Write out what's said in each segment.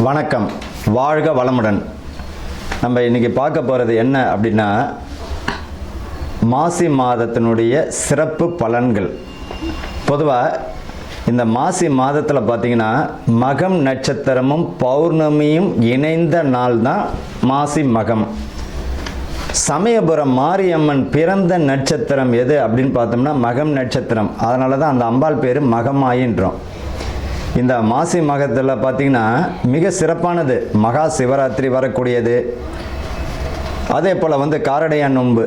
வணக்கம், வாழ்க வளமுடன். நம்ம இன்றைக்கி பார்க்க போகிறது என்ன அப்படின்னா, மாசி மாதத்தினுடைய சிறப்பு பலன்கள். பொதுவாக இந்த மாசி மாதத்தில் பார்த்திங்கன்னா மகம் நட்சத்திரமும் பௌர்ணமியும் இணைந்த நாள் தான் மாசி மகம். சமயபுரம் மாரியம்மன் பிறந்த நட்சத்திரம் எது அப்படின்னு பார்த்தோம்னா மகம் நட்சத்திரம். அதனால தான் அந்த அம்பாள் பேர் மகமாயின்றோம். இந்த மாசி மகத்தில் பார்த்திங்கன்னா மிக சிறப்பானது மகா சிவராத்திரி வரக்கூடியது. அதே போல் காரடையான் நோன்பு,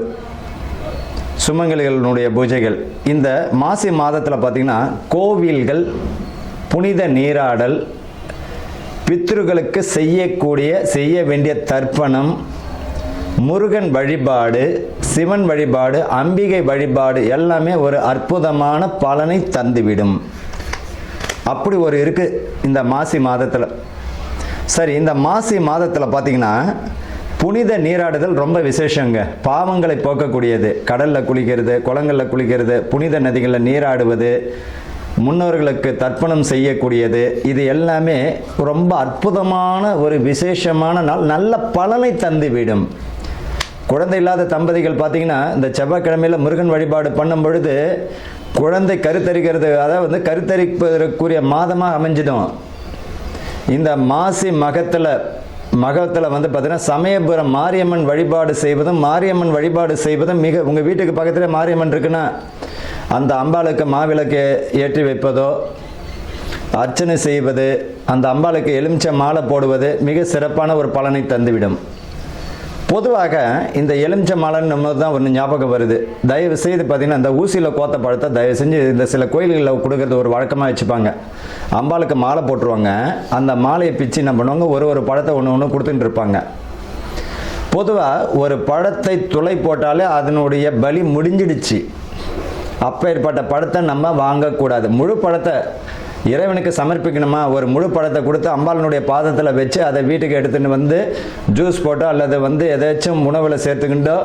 சுமங்கலிகளுடைய பூஜைகள். இந்த மாசி மாதத்தில் பார்த்திங்கன்னா கோவில்கள், புனித நீராடல், பித்ருக்களுக்கு செய்ய வேண்டிய தர்ப்பணம், முருகன் வழிபாடு, சிவன் வழிபாடு, அம்பிகை வழிபாடு எல்லாமே ஒரு அற்புதமான பலனை தந்துவிடும். அப்படி ஒரு இருக்குது இந்த மாசி மாதத்தில். சரி, இந்த மாசி மாதத்தில் பார்த்திங்கன்னா புனித நீராடுதல் ரொம்ப விசேஷங்க. பாவங்களை போக்கக்கூடியது. கடலில் குளிக்கிறது, குளங்களில் குளிக்கிறது, புனித நதிகளில் நீராடுவது, முன்னோர்களுக்கு தர்ப்பணம் செய்யக்கூடியது, இது எல்லாமே ரொம்ப அற்புதமான ஒரு விசேஷமான நாள். நல்ல பலனை தந்துவிடும். குழந்தை இல்லாத தம்பதிகள் பார்த்திங்கன்னா இந்த செவ்வாய்க்கிழமையில் முருகன் வழிபாடு பண்ணும் பொழுது குழந்தை கருத்தரிக்கிறது, அதாவது கருத்தரிப்பதற்குரிய மாதமாக அமைஞ்சிடும். இந்த மாசி மகத்தில் பார்த்திங்கன்னா சமயபுரம் மாரியம்மன் வழிபாடு செய்வதும் மிக, உங்கள் வீட்டுக்கு பக்கத்தில் மாரியம்மன் இருக்குன்னா அந்த அம்பாளுக்கு மாவிளக்கு ஏற்றி வைப்பதோ, அர்ச்சனை செய்வது, அந்த அம்பாளுக்கு எலுமிச்சை மாலை போடுவது மிக சிறப்பான ஒரு பலனை தந்துவிடும். பொதுவாக இந்த எலுமிச்சை மாலைன்னு நம்ம தான் ஒன்று ஞாபகம் வருது. தயவு செய்து பார்த்திங்கன்னா இந்த ஊசியில் கோத்த பழத்தை தயவு செஞ்சு இந்த சில கோயில்களில் கொடுக்கறது ஒரு வழக்கமாக வச்சுப்பாங்க. அம்பாளுக்கு மாலை போட்டுருவாங்க. அந்த மாலையை பிச்சு என்ன பண்ணுவாங்க, ஒரு பழத்தை ஒன்று கொடுத்துட்டு இருப்பாங்க. பொதுவாக ஒரு பழத்தை துளை போட்டாலே அதனுடைய பலி முடிஞ்சிடுச்சு. அப்பேற்பட்ட பழத்தை நம்ம வாங்கக்கூடாது. முழு பழத்தை இறைவனுக்கு சமர்ப்பிக்கணுமா, ஒரு முழு பழத்தை கொடுத்து அம்பாளனுடைய பாதத்தில் வச்சு அதை வீட்டுக்கு எடுத்துகிட்டு ஜூஸ் போட்டோ அல்லது எதாச்சும் உணவில் சேர்த்துக்கிட்டோ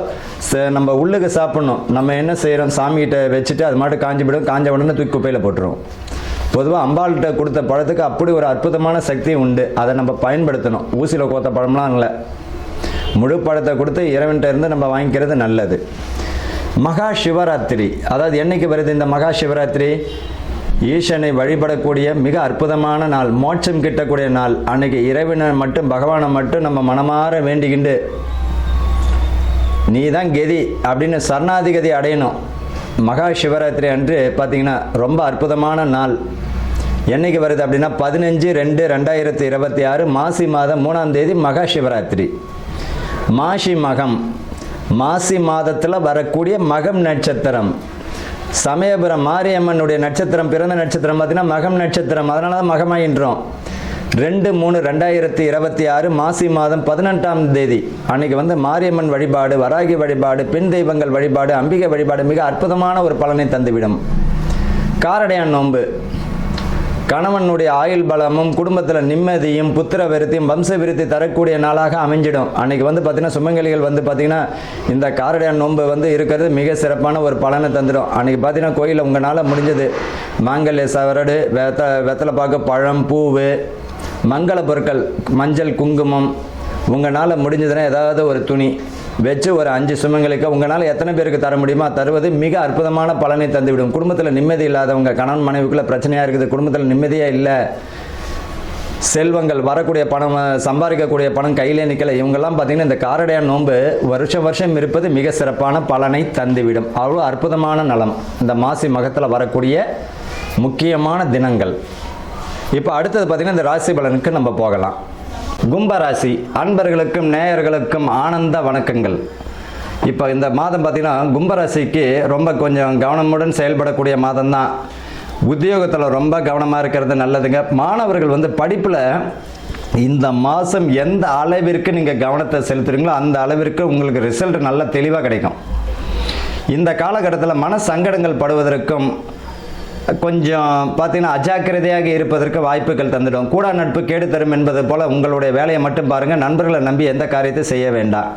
நம்ம உள்ளுக்கு சாப்பிட்ணும். நம்ம என்ன செய்கிறோம், சாமிகிட்ட வச்சுட்டு அது மாட்டு காஞ்சி விடும். காஞ்ச உடனே தூக்கி குப்பையில் போட்டுருவோம். பொதுவாக அம்பாள்கிட்ட கொடுத்த பழத்துக்கு அப்படி ஒரு அற்புதமான சக்தி உண்டு. அதை நம்ம பயன்படுத்தணும். ஊசியில் கோத்த பழம்லாம் இல்லை, முழு பழத்தை கொடுத்து இறைவன்கிட்ட இருந்து நம்ம வாங்கிக்கிறது நல்லது. மகா சிவராத்திரி, அதாவது என்னைக்கு வருது இந்த மகா சிவராத்திரி? ஈசனை வழிபடக்கூடிய மிக அற்புதமான நாள், மோட்சம் கிட்டக்கூடிய நாள். அன்னைக்கு இறைவனை மட்டும், பகவானை மட்டும் நம்ம மனமாற வேண்டிக்கிண்டு நீ தான் கதி அப்படின்னு சரணாதிகதி அடையணும். மகா சிவராத்திரி அன்று பார்த்திங்கன்னா ரொம்ப அற்புதமான நாள். என்னைக்கு வருது அப்படின்னா 15/2/2026 மாசி மாதம் 3ஆம் தேதி மகா சிவராத்திரி. மாசி மகம், மாசி மாதத்தில் வரக்கூடிய மகம் நட்சத்திரம். சமயபுரம் மாரியம்மனுடைய நட்சத்திரம், பிறந்த நட்சத்திரம் பார்த்திங்கன்னா மகம் நட்சத்திரம். அதனால தான் மகமாயின்றோம். 2/3/2026 மாசி மாதம் 18ஆம் தேதி அன்னைக்கு மாரியம்மன் வழிபாடு, வராகி வழிபாடு, பெண் தெய்வங்கள் வழிபாடு, அம்பிகை வழிபாடு மிக அற்புதமான ஒரு பலனை தந்துவிடும். காரடையான் நோன்பு, கணவனுடைய ஆயுள் பலமும் குடும்பத்தில் நிம்மதியும் புத்திர விருத்தியும் வம்ச விருத்தி தரக்கூடிய நாளாக அமைஞ்சிடும். அன்றைக்கி பார்த்திங்கன்னா சுமங்கலிகள் பார்த்திங்கன்னா இந்த காரடையான் நோன்பு இருக்கிறது மிக சிறப்பான ஒரு பலனை தந்துடும். அன்றைக்கி பார்த்திங்கன்னா கோயிலில் உங்களால் முடிஞ்சது மாங்கல்ய சவரடு, வெத்தலை பாக்கு, பழம், பூவு, மங்கள பொருட்கள், மஞ்சள், குங்குமம், உங்களால் முடிஞ்சதுன்னா ஏதாவது ஒரு துணி வச்சு ஒரு 5 சுமங்களுக்கு உங்களால் எத்தனை பேருக்கு தர முடியுமோ தருவது மிக அற்புதமான பலனை தந்துவிடும். குடும்பத்தில் நிம்மதி இல்லாதவங்க, கணவன் மனைவிக்குள்ள பிரச்சனையாக இருக்குது, குடும்பத்தில் நிம்மதியாக இல்லை, செல்வங்கள் வரக்கூடிய பணம், சம்பாதிக்கக்கூடிய பணம் கையிலே நிற்கலை, இவங்கெல்லாம் பார்த்திங்கன்னா இந்த காரடையான் நோன்பு வருஷம் இருப்பது மிக சிறப்பான பலனை தந்துவிடும். அவ்வளோ அற்புதமான நலம் இந்த மாசி மகத்தில் வரக்கூடிய முக்கியமான தினங்கள். இப்போ அடுத்தது பார்த்திங்கன்னா இந்த ராசி பலனுக்கு நம்ம போகலாம். கும்பராசி அன்பர்களுக்கும் நேயர்களுக்கும் ஆனந்த வணக்கங்கள். இப்போ இந்த மாதம் பார்த்திங்கன்னா கும்பராசிக்கு ரொம்ப கொஞ்சம் கவனமுடன் செயல்படக்கூடிய மாதம்தான். உத்தியோகத்தில் ரொம்ப கவனமாக இருக்கிறது நல்லதுங்க. மாணவர்கள் படிப்பில் இந்த மாதம் எந்த அளவிற்கு நீங்கள் கவனத்தை செலுத்துறீங்களோ அந்த அளவிற்கு உங்களுக்கு ரிசல்ட் நல்ல தெளிவாக கிடைக்கும். இந்த காலகட்டத்தில் மன சங்கடங்கள் படுவதற்கும் கொஞ்சம் பார்த்திங்கன்னா அஜாக்கிரதையாக இருப்பதற்கு வாய்ப்புகள் தந்துடும். கூடா நட்பு கேடு தரும் என்பது போல் உங்களுடைய வேலையை மட்டும் பாருங்கள். நண்பர்களை நம்பி எந்த காரியத்தை செய்ய வேண்டாம்.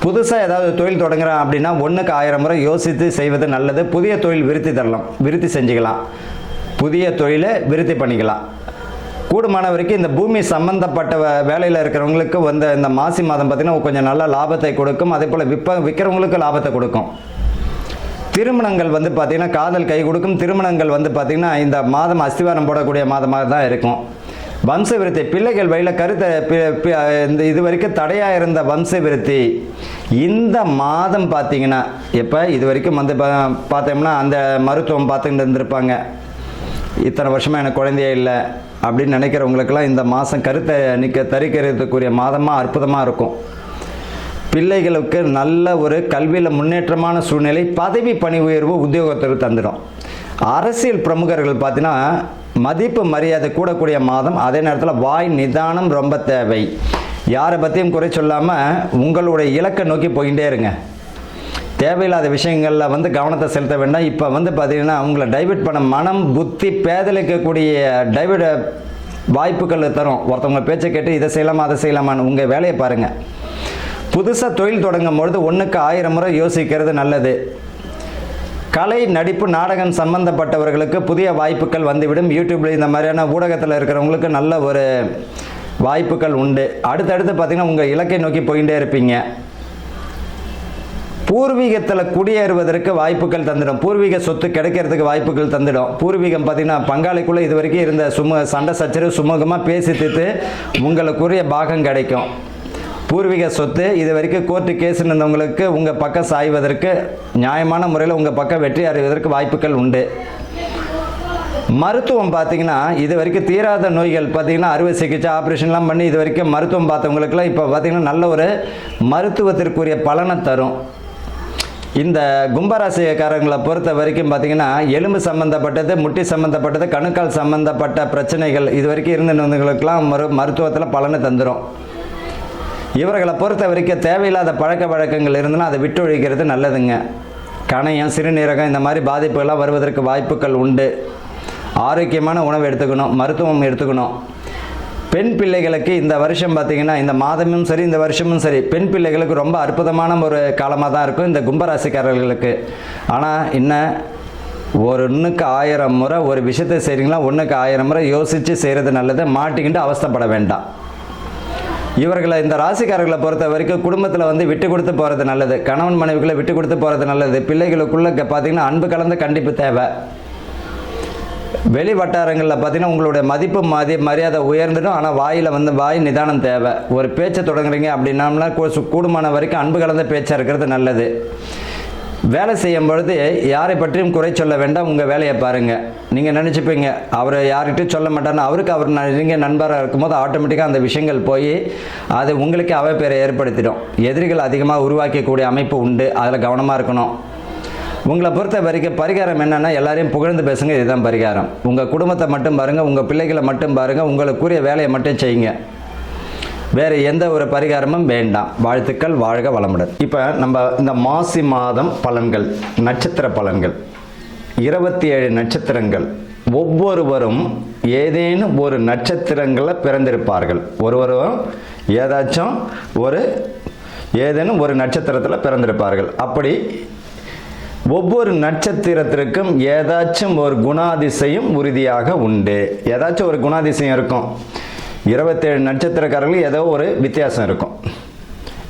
புதுசாக ஏதாவது தொழில் தொடங்குறேன் அப்படின்னா 1க்கு 1000 முறை யோசித்து செய்வது நல்லது. புதிய தொழில் விருத்தி செஞ்சுக்கலாம். புதிய தொழிலை விருத்தி பண்ணிக்கலாம். கூடுமான வரைக்கும் இந்த பூமி சம்பந்தப்பட்ட வேலையில் இருக்கிறவங்களுக்கு வந்து இந்த மாசி மாதம் பார்த்திங்கன்னா கொஞ்சம் நல்ல லாபத்தை கொடுக்கும். அதே போல் விற்கிறவங்களுக்கு லாபத்தை கொடுக்கும். திருமணங்கள் வந்து பார்த்திங்கன்னா காதல் கை கொடுக்கும். திருமணங்கள் வந்து பார்த்திங்கன்னா இந்த மாதம் அஸ்திவாரம் போடக்கூடிய மாதமாக தான் இருக்கும். வம்ச விருத்தி, பிள்ளைகள் வழியில் கருத்தை இந்த இது வரைக்கும் தடையாக இருந்த வம்ச விருத்தி இந்த மாதம் பார்த்திங்கன்னா இப்போ இது வரைக்கும் வந்து பார்த்தோம்னா அந்த மருத்துவம் பார்த்துக்கிட்டு இருந்திருப்பாங்க. இத்தனை வருஷமாக எனக்கு குழந்தையே இல்லை அப்படின்னு நினைக்கிறவங்களுக்கெல்லாம் இந்த மாதம் கருத்தை தரிக்கிறதுக்குரிய மாதமாக அற்புதமாக இருக்கும். பிள்ளைகளுக்கு நல்ல ஒரு கல்வியில் முன்னேற்றமான சூழ்நிலை, பதவி பணி உயர்வு உத்தியோகத்திற்கு தந்துடும். அரசியல் பிரமுகர்கள் பார்த்தீங்கன்னா மதிப்பு மரியாதை கூடக்கூடிய மாதம். அதே நேரத்தில் வாய் நிதானம் ரொம்ப தேவை. யாரை பற்றியும் குறை சொல்லாமல் உங்களுடைய இலக்கை நோக்கி போயிட்டே இருங்க. தேவையில்லாத விஷயங்களில் வந்து கவனத்தை செலுத்த வேண்டாம். இப்போ வந்து பார்த்தீங்கன்னா அவங்கள டைவர்ட் பண்ண மனம் புத்தி பேதலிக்கக்கூடிய டைவர்ட் வாய்ப்புகள் தரும். ஒருத்தவங்க பேச்சை கேட்டு இதை செய்யலாமா அதை செய்யலாமான்னு உங்கள் வேலையை பாருங்கள். புதுசாக தொழில் தொடங்கும் பொழுது 1க்கு 1000 முறை யோசிக்கிறது நல்லது. கலை நடிப்பு நாடகம் சம்பந்தப்பட்டவர்களுக்கு புதிய வாய்ப்புகள் வந்துவிடும். யூடியூப்பில் இந்த மாதிரியான ஊடகத்தில் இருக்கிறவங்களுக்கு நல்ல ஒரு வாய்ப்புகள் உண்டு. அடுத்தடுத்து பார்த்திங்கன்னா உங்கள் இலக்கை நோக்கி போயிட்டே இருப்பீங்க. பூர்வீகத்தில் குடியேறுவதற்கு வாய்ப்புகள் தந்துடும். பூர்வீக சொத்து கிடைக்கிறதுக்கு வாய்ப்புகள் தந்துடும். பூர்வீகம் பார்த்திங்கன்னா பங்காளிக்குள்ளே இது வரைக்கும் இருந்த சண்டை சச்சரவு சுமூகமாக பேசி தீர்த்து உங்களுக்குரிய பாகம் கிடைக்கும். பூர்வீக சொத்து இது வரைக்கும் கோர்ட்டு கேஸுன்னு இருந்தவங்களுக்கு உங்கள் பக்கம் சாய்வதற்கு நியாயமான முறையில் உங்கள் பக்கம் வெற்றி அடைவதற்கு வாய்ப்புகள் உண்டு. மருத்துவம் பார்த்திங்கன்னா இது வரைக்கும் தீராத நோய்கள் பார்த்திங்கன்னா அறுவை சிகிச்சை ஆப்ரேஷன்லாம் பண்ணி இது வரைக்கும் மருத்துவம் பார்த்தவங்களுக்குலாம் இப்போ பார்த்திங்கன்னா நல்ல ஒரு மருத்துவத்திற்குரிய பலனை தரும். இந்த கும்பராசிக்காரங்களை பொறுத்த வரைக்கும் பார்த்திங்கன்னா எலும்பு சம்மந்தப்பட்டது, முட்டி சம்மந்தப்பட்டது, கணுக்கால் சம்மந்தப்பட்ட பிரச்சனைகள் இது வரைக்கும் இருந்தவங்களுக்கெல்லாம் மருத்துவத்தில் பலனை தந்துடும். இவர்களை பொறுத்த வரைக்கும் தேவையில்லாத பழக்க வழக்கங்கள் இருந்ததுன்னா அதை விட்டு ஒழிக்கிறது நல்லதுங்க. கணையம், சிறுநீரகம் இந்த மாதிரி பாதிப்புகள்லாம் வருவதற்கு வாய்ப்புகள் உண்டு. ஆரோக்கியமான உணவு எடுத்துக்கணும், மருத்துவம் எடுத்துக்கணும். பெண் பிள்ளைகளுக்கு இந்த வருஷம் பார்த்திங்கன்னா இந்த மாதமும் சரி இந்த வருஷமும் சரி பெண் பிள்ளைகளுக்கு ரொம்ப அற்புதமான ஒரு காலமாக தான் இருக்கும் இந்த கும்பராசிக்காரர்களுக்கு. ஆனால் இன்னும் 1க்கு 1000 முறை ஒரு விஷயத்தை செய்கிறீங்களா 1க்கு 1000 முறை யோசித்து செய்கிறது நல்லது. மாட்டிக்கிட்டு அவஸ்தைப்பட வேண்டாம். இவர்களை இந்த ராசிக்காரர்களை பொறுத்த வரைக்கும் குடும்பத்தில் வந்து விட்டு கொடுத்து போகிறது நல்லது. கணவன் மனைவிக்குள்ளே விட்டு கொடுத்து போகிறது நல்லது. பிள்ளைகளுக்குள்ளே பார்த்திங்கன்னா அன்பு கலந்த கண்டிப்பு தேவை. வெளி வட்டாரங்களில் பார்த்திங்கன்னா உங்களுடைய மதிப்பு மரியாதை உயர்ந்துடும். ஆனால் வாயில் வந்து வாய் நிதானம் தேவை. ஒரு பேச்சை தொடங்குறீங்க அப்படின்னா கூடுமான வரைக்கும் அன்பு கலந்த பேச்சாக இருக்கிறது நல்லது. வேலை செய்யும் பொழுது யாரை பற்றியும் குறை சொல்ல வேண்டாம். உங்கள் வேலையை பாருங்கள். நீங்கள் நினச்சிப்பீங்க அவர் யார்கிட்டையும் சொல்ல மாட்டார்னு. அவர் நீங்கள் நண்பராக இருக்கும்போது ஆட்டோமேட்டிக்காக அந்த விஷயங்கள் போய் அது உங்களுக்கு அவப்பேரை ஏற்படுத்திடும். எதிரிகள் அதிகமாக உருவாக்கக்கூடிய அமைப்பு உண்டு. அதில் கவனமாக இருக்கணும். உங்களை பொறுத்த வரைக்கும் பரிகாரம் என்னென்னா எல்லாரையும் புகழ்ந்து பேசுங்க. இதுதான் பரிகாரம். உங்கள் குடும்பத்தை மட்டும் பாருங்கள், உங்கள் பிள்ளைகளை மட்டும் பாருங்கள், உங்களுக்குரிய வேலையை மட்டும் செய்யுங்க. வேறு எந்த ஒரு பரிகாரமும் வேண்டாம். வாழ்த்துக்கள், வாழ்க வளமுடன். இப்போ நம்ம இந்த மாசி மாதம் பலன்கள், நட்சத்திர பலன்கள், 27 நட்சத்திரங்கள். ஒவ்வொருவரும் ஏதேனும் ஒரு நட்சத்திரங்களில் பிறந்திருப்பார்கள். ஒருவரும் ஏதேனும் ஒரு நட்சத்திரத்தில் பிறந்திருப்பார்கள். அப்படி ஒவ்வொரு நட்சத்திரத்திற்கும் ஏதாச்சும் ஒரு குணாதிசயம் உறுதியாக உண்டு. ஏதாச்சும் ஒரு குணாதிசயம் இருக்கும். 27 நட்சத்திரக்காரர்கள் ஏதோ ஒரு வித்தியாசம் இருக்கும்.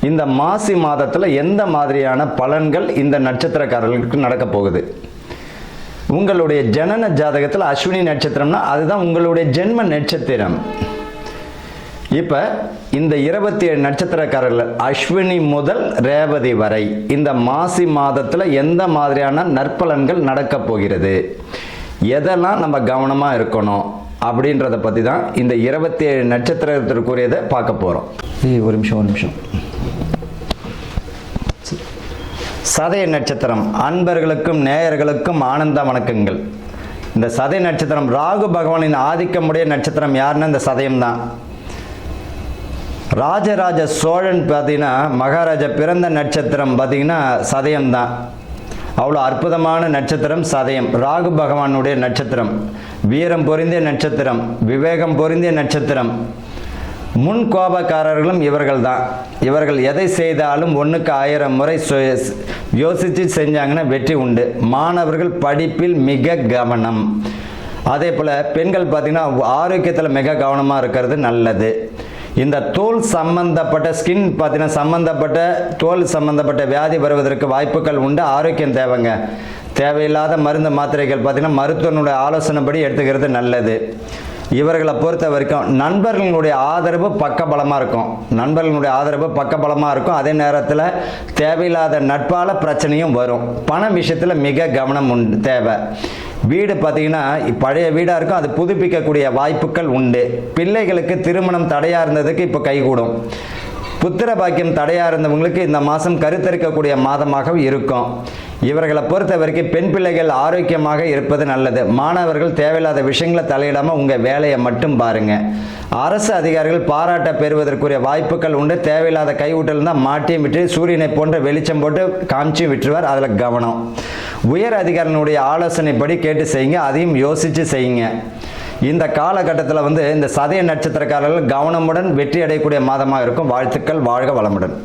இந்த மாசி மாதத்தில் எந்த மாதிரியான பலன்கள் இந்த நட்சத்திரக்காரர்களுக்கு நடக்க போகுது? உங்களுடைய ஜனன ஜாதகத்தில் அஸ்வினி நட்சத்திரம்னா அதுதான் உங்களுடைய ஜென்ம நட்சத்திரம். இப்போ இந்த 27 நட்சத்திரக்காரர்கள் அஸ்வினி முதல் ரேவதி வரை இந்த மாசி மாதத்தில் எந்த மாதிரியான நற்பலன்கள் நடக்க போகிறது, எதெல்லாம் நம்ம கவனமாக இருக்கணும் அப்படின்றத பற்றி தான் இந்த 27 நட்சத்திரத்திற்குரியதை பார்க்க போகிறோம். ஒரு நிமிஷம். சதய நட்சத்திரம் அன்பர்களுக்கும் நேயர்களுக்கும் ஆனந்த வணக்கங்கள். இந்த சதய நட்சத்திரம் ராகு பகவானின் ஆதிக்கமுடைய நட்சத்திரம் யாருன்னா இந்த சதயம் தான். ராஜராஜ சோழன் பார்த்தீங்கன்னா மகாராஜா பிறந்த நட்சத்திரம் பார்த்தீங்கன்னா சதயம் தான். அவ்வளோ அற்புதமான நட்சத்திரம் சதயம். ராகு பகவானுடைய நட்சத்திரம், வீரம் பொருந்திய நட்சத்திரம், விவேகம் பொருந்திய நட்சத்திரம். முன் கோபக்காரர்களும் இவர்கள் தான். இவர்கள் எதை செய்தாலும் 1க்கு 1000 முறை யோசித்து செஞ்சாங்கன்னா வெற்றி உண்டு. மாணவர்கள் படிப்பில் மிக கவனம். அதே போல் பெண்கள் பார்த்திங்கன்னா ஆரோக்கியத்தில் மிக கவனமாக இருக்கிறது நல்லது. இந்த தோல் சம்பந்தப்பட்ட ஸ்கின் பார்த்தீங்கன்னா சம்பந்தப்பட்ட தோல் சம்பந்தப்பட்ட வியாதி வருவதற்கு வாய்ப்புகள் உண்டு. ஆரோக்கியம் தேவைங்க. தேவையில்லாத மருந்து மாத்திரைகள் பார்த்தீங்கன்னா மருத்துவனுடைய ஆலோசனைப்படி எடுத்துக்கிறது நல்லது. இவர்களை பொறுத்த வரைக்கும் நண்பர்களுடைய ஆதரவு பக்கபலமாக இருக்கும். நண்பர்களுடைய ஆதரவு பக்கபலமாக இருக்கும். அதே நேரத்தில் தேவையில்லாத நட்பால் பிரச்சனையும் வரும். பண விஷயத்தில் மிக கவனம் தேவை. வீடு பார்த்தீங்கன்னா பழைய வீடாக இருக்கும், அது புதுப்பிக்கக்கூடிய வாய்ப்புகள் உண்டு. பிள்ளைகளுக்கு திருமணம் தடையாக இருந்ததுக்கு இப்போ கைகூடும். புத்திர பாக்கியம் தடையாக இருந்தவங்களுக்கு இந்த மாதம் கருத்தரிக்கக்கூடிய மாதமாக இருக்கும். இவர்களை பொறுத்த வரைக்கும் பெண் பிள்ளைகள் ஆரோக்கியமாக இருப்பது நல்லது. மாணவர்கள் தேவையில்லாத விஷயங்களை தலையிடாமல் உங்கள் வேலையை மட்டும் பாருங்கள். அரசு அதிகாரிகள் பாராட்ட பெறுவதற்குரிய வாய்ப்புகள் உண்டு. தேவையில்லாத கைவிட்டல் தான் மாட்டியும் விட்டு சூரியனை போன்ற வெளிச்சம் போட்டு காமிச்சு விட்டுருவார். அதில் கவனம். உயர் அதிகாரிகளுடைய ஆலோசனைப்படி கேட்டு செய்யுங்க. அதையும் யோசித்து செய்யுங்க. இந்த காலகட்டத்தில் இந்த சதய நட்சத்திரக்காரர்கள் கவனமுடன் வெற்றி அடையக்கூடிய மாதமாக இருக்கும். வாழ்த்துக்கள். வாழ்க வளமுடன்.